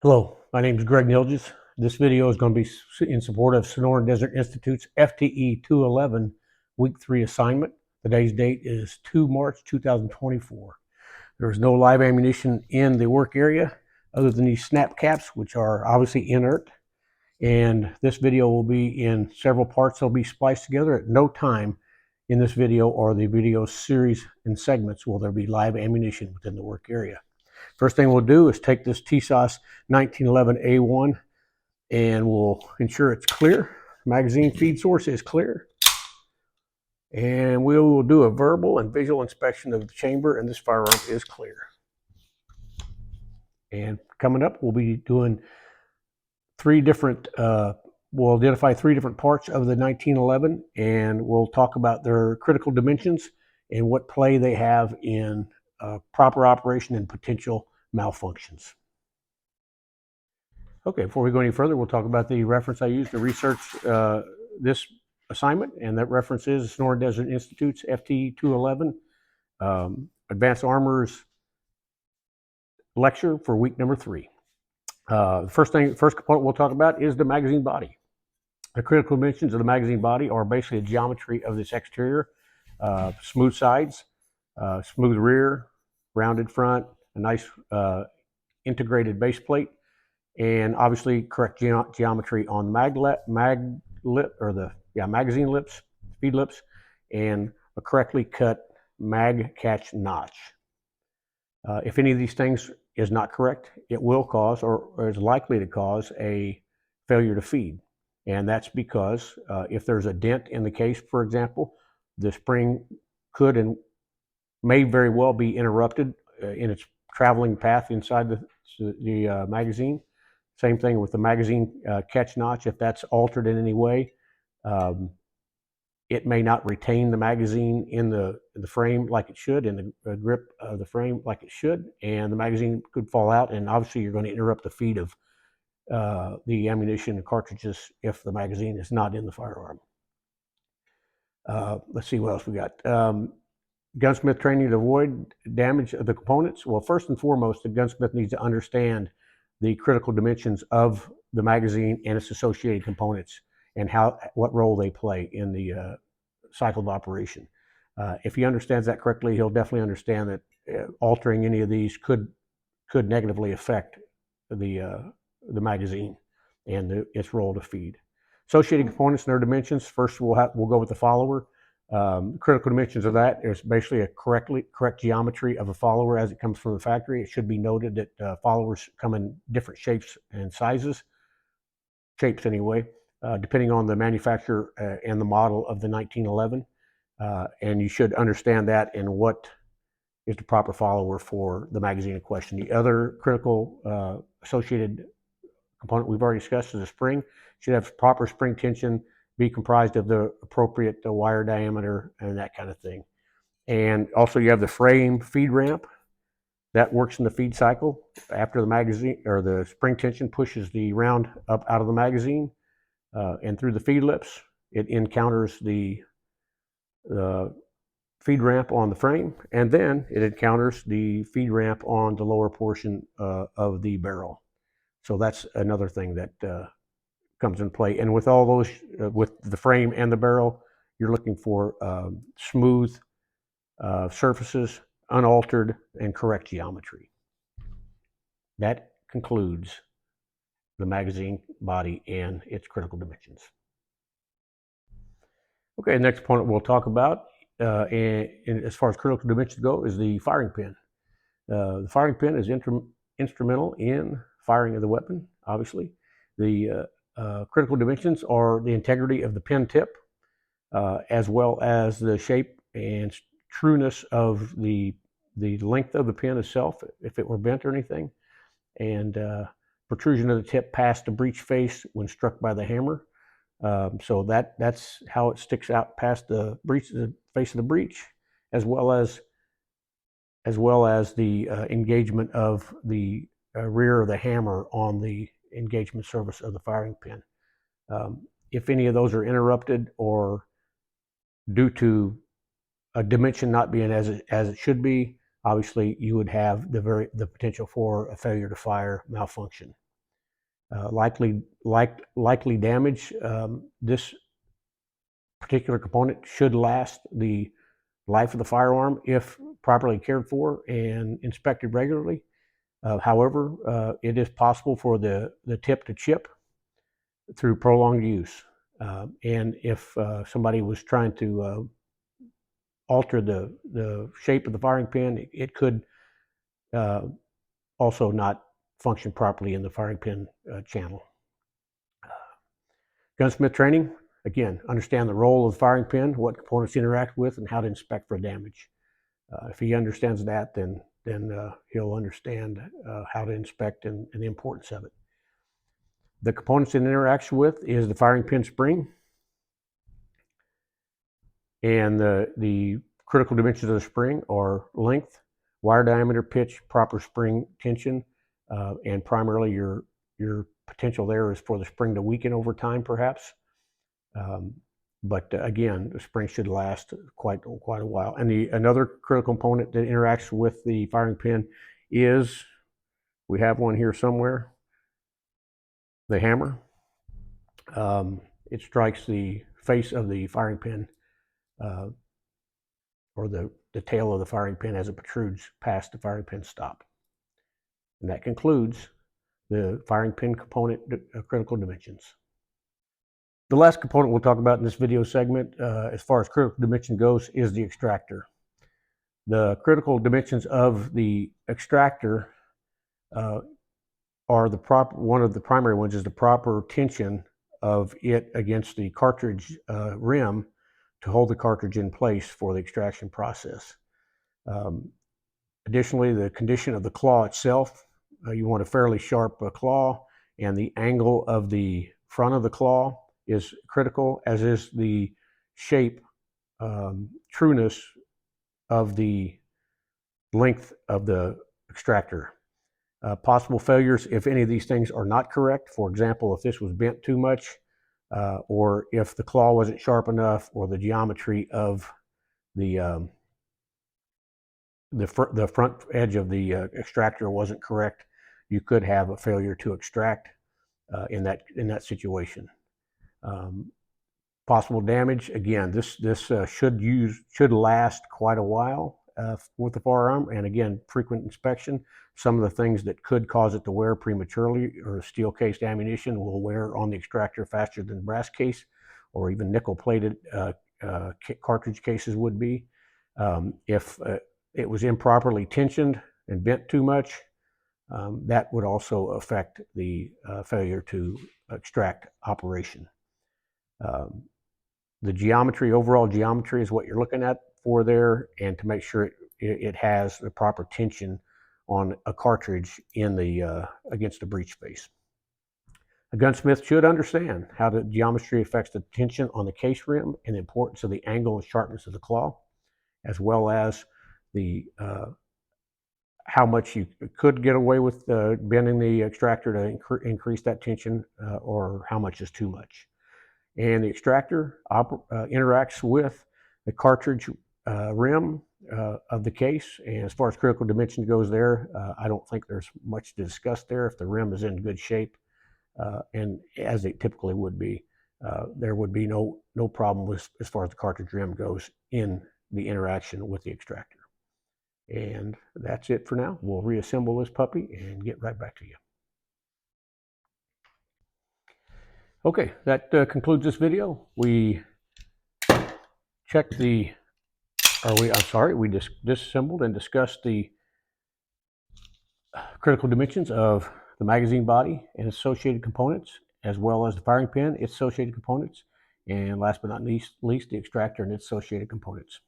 Hello, my name is Greg Nilges. This video is going to be in support of Sonoran Desert Institute's FTE 211 Week 3 assignment. Today's date is 2 March 2024. There is no live ammunition in the work area other than these snap caps, which are obviously inert. And this video will be in several parts. They'll be spliced together. At no time in this video or the video series and segments will there be live ammunition within the work area. First thing we'll do is take this TSOS 1911A1 and we'll ensure it's clear. Magazine feed source is clear. And we will do a verbal and visual inspection of the chamber, and this firearm is clear. And coming up, we'll be doing we'll identify three different parts of the 1911, and we'll talk about their critical dimensions and what play they have in proper operation and potential malfunctions. Okay, before we go any further, we'll talk about the reference I used to research this assignment, and that reference is Sonoran Desert Institute's FTE 211 Advanced Armors lecture for week number 3. The first component we'll talk about is the magazine body. The critical dimensions of the magazine body are basically the geometry of this exterior: smooth sides, smooth rear, rounded front, a nice integrated base plate, and obviously correct geometry on magazine lips, feed lips, and a correctly cut mag catch notch. If any of these things is not correct, it will cause or is likely to cause a failure to feed. And that's because if there's a dent in the case, for example, the spring could and may very well be interrupted in its traveling path inside the magazine. Same thing with the magazine catch notch. If that's altered in any way, it may not retain the magazine in the frame like it should, in the grip of the frame like it should, and the magazine could fall out, and obviously you're going to interrupt the feed of the ammunition and cartridges if the magazine is not in the firearm. Let's see what else we got. Gunsmith training to avoid damage of the components. Well, first and foremost, the gunsmith needs to understand the critical dimensions of the magazine and its associated components and what role they play in the cycle of operation. If he understands that correctly, he'll definitely understand that altering any of these could negatively affect the magazine and its role to feed. Associated components and their dimensions. First, we'll go with the follower. Critical dimensions of that is basically a correct geometry of a follower as it comes from the factory. It should be noted that followers come in different shapes and sizes, anyway, depending on the manufacturer and the model of the 1911. And you should understand that and what is the proper follower for the magazine in question. The other critical associated component we've already discussed is a spring. It should have proper spring tension, be comprised of the appropriate wire diameter and that kind of thing. And also you have the frame feed ramp that works in the feed cycle. After the magazine or the spring tension pushes the round up out of the magazine and through the feed lips, it encounters the feed ramp on the frame, and then it encounters the feed ramp on the lower portion of the barrel. So that's another thing that comes in play. And with all those, with the frame and the barrel, you're looking for smooth surfaces, unaltered, and correct geometry. That concludes the magazine body and its critical dimensions. Okay, the next component we'll talk about, and as far as critical dimensions go, is the firing pin. The firing pin is instrumental in firing of the weapon, obviously. The critical dimensions are the integrity of the pin tip, as well as the shape and trueness of the length of the pin itself, if it were bent or anything, and protrusion of the tip past the breech face when struck by the hammer. So that's how it sticks out past the face of the breech, as well as the engagement of the rear of the hammer on the engagement surface of the firing pin. If any of those are interrupted or due to a dimension not being as it should be, obviously you would have the potential for a failure to fire malfunction. Likely damage. This particular component should last the life of the firearm if properly cared for and inspected regularly. However, it is possible for the tip to chip through prolonged use. And if somebody was trying to alter the shape of the firing pin, it could also not function properly in the firing pin channel. Gunsmith training, again, understand the role of the firing pin, what components interact with, and how to inspect for damage. If he understands that, then he'll understand how to inspect and the importance of it. The components it interacts with is the firing pin spring, and the critical dimensions of the spring are length, wire diameter, pitch, proper spring tension, and primarily your potential there is for the spring to weaken over time, perhaps. But again, the spring should last quite a while. And another critical component that interacts with the firing pin is, we have one here somewhere, the hammer. It strikes the face of the firing pin, or the tail of the firing pin as it protrudes past the firing pin stop. And that concludes the firing pin component critical dimensions. The last component we'll talk about in this video segment, as far as critical dimension goes, is the extractor. The critical dimensions of the extractor are one of the primary ones is the proper tension of it against the cartridge rim to hold the cartridge in place for the extraction process. Additionally, the condition of the claw itself, you want a fairly sharp claw, and the angle of the front of the claw is critical, as is the shape, trueness of the length of the extractor. Possible failures if any of these things are not correct. For example, if this was bent too much, or if the claw wasn't sharp enough, or the geometry of the front edge of the extractor wasn't correct, you could have a failure to extract in that situation. Possible damage, again, this should last quite a while with the firearm, and again, frequent inspection. Some of the things that could cause it to wear prematurely, or steel cased ammunition will wear on the extractor faster than brass case, or even nickel plated cartridge cases would be. If it was improperly tensioned and bent too much, that would also affect the failure to extract operation. The geometry, overall geometry, is what you're looking at for there, and to make sure it has the proper tension on a cartridge in the against the breech face. A gunsmith should understand how the geometry affects the tension on the case rim and the importance of the angle and sharpness of the claw, as well as the how much you could get away with bending the extractor to increase that tension, or how much is too much. And the extractor interacts with the cartridge rim of the case. And as far as critical dimension goes there, I don't think there's much to discuss there. If the rim is in good shape, and as it typically would be, there would be no problem with, as far as the cartridge rim goes, in the interaction with the extractor. And that's it for now. We'll reassemble this puppy and get right back to you. Okay, that concludes this video. We checked we disassembled and discussed the critical dimensions of the magazine body and its associated components, as well as the firing pin, its associated components, and last but not least, the extractor and its associated components.